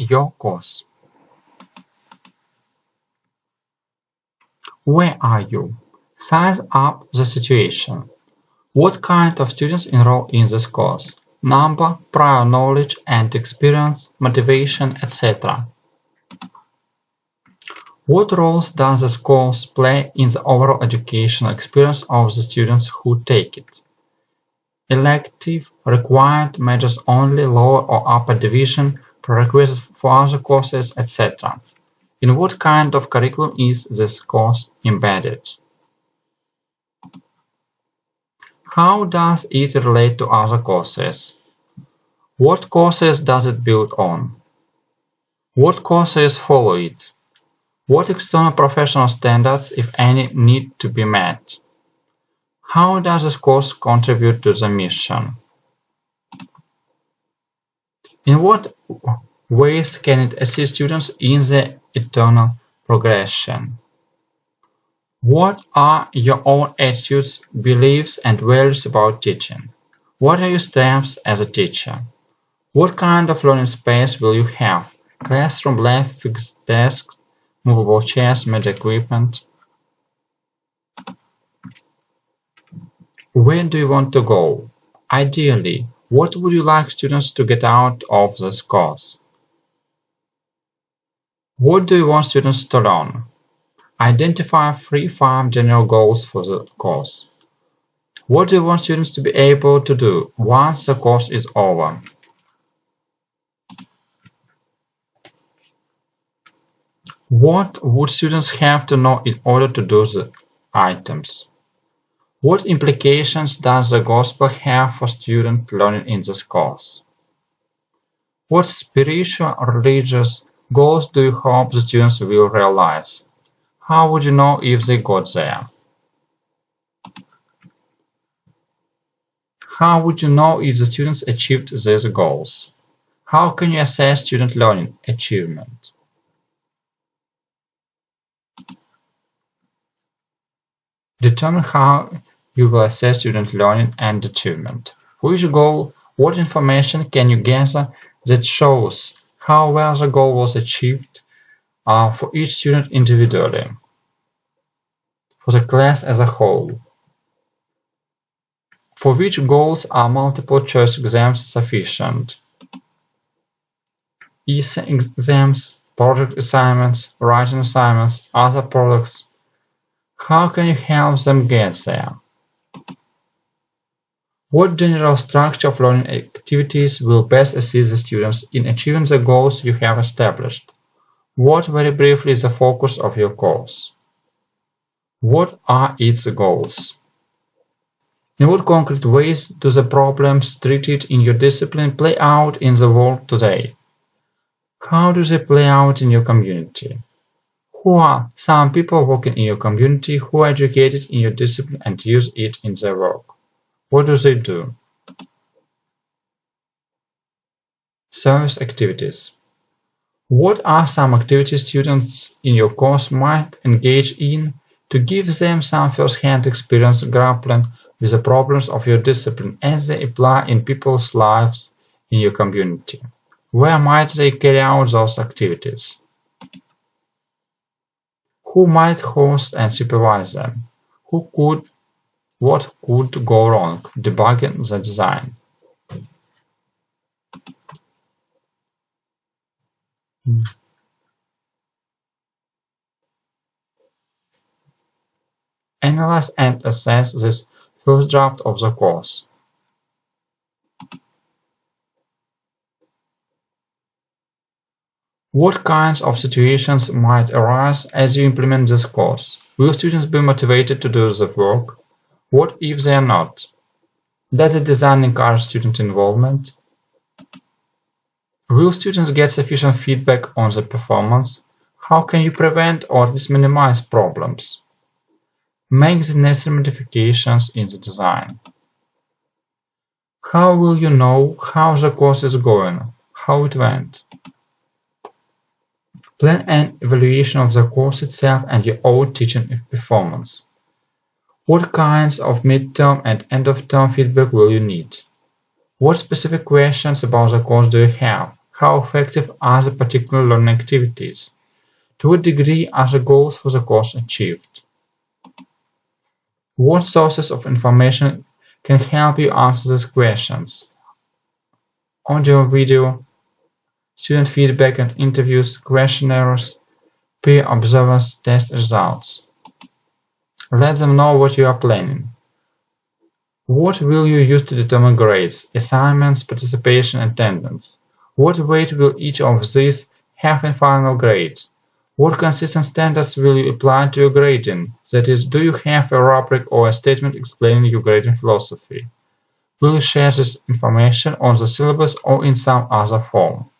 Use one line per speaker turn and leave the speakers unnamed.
your course? Where are you? Size up the situation. What kind of students enroll in this course? Number, prior knowledge and experience, motivation, etc. What roles does this course play in the overall educational experience of the students who take it? Elective, required, majors only, lower or upper division, prerequisites for other courses, etc. In what kind of curriculum is this course embedded? How does it relate to other courses? What courses does it build on? What courses follow it? What external professional standards, if any, need to be met? How does this course contribute to the mission? In what ways can it assist students in their eternal progression? What are your own attitudes, beliefs, and values about teaching? What are your steps as a teacher? What kind of learning space will you have? Classroom, lab, fixed desks, movable chairs, media equipment? Where do you want to go? Ideally, what would you like students to get out of this course? What do you want students to learn? Identify 3-5 general goals for the course. What do you want students to be able to do once the course is over? What would students have to know in order to do the items? What implications does the gospel have for student learning in this course? What spiritual or religious goals do you hope the students will realize? How would you know if they got there? How would you know if the students achieved these goals? How can you assess student learning achievement? Determine how you will assess student learning and achievement. For each goal, what information can you gather that shows how well the goal was achieved for each student individually, for the class as a whole? For which goals are multiple choice exams sufficient? Essay exams, project assignments, writing assignments, other products. How can you help them get there? What general structure of learning activities will best assist the students in achieving the goals you have established? What, very briefly, is the focus of your course? What are its goals? In what concrete ways do the problems treated in your discipline play out in the world today? How do they play out in your community? Who are some people working in your community who are educated in your discipline and use it in their work? What do they do? Service activities. What are some activities students in your course might engage in to give them some first-hand experience grappling with the problems of your discipline as they apply in people's lives in your community? Where might they carry out those activities? Who might host and supervise them? What could go wrong? Debugging the design. Analyze and assess this first draft of the course. What kinds of situations might arise as you implement this course? Will students be motivated to do the work? What if they are not? Does the design encourage student involvement? Will students get sufficient feedback on the performance? How can you prevent or at least minimize problems? Make the necessary modifications in the design. How will you know how the course is going, how it went? Plan an evaluation of the course itself and your own teaching performance. What kinds of midterm and end-of-term feedback will you need? What specific questions about the course do you have? How effective are the particular learning activities? To what degree are the goals for the course achieved? What sources of information can help you answer these questions? Audio, video, student feedback and interviews, questionnaires, peer observers, test results. Let them know what you are planning. What will you use to determine grades, assignments, participation, attendance? What weight will each of these have in final grade? What consistent standards will you apply to your grading? That is, do you have a rubric or a statement explaining your grading philosophy? Will you share this information on the syllabus or in some other form?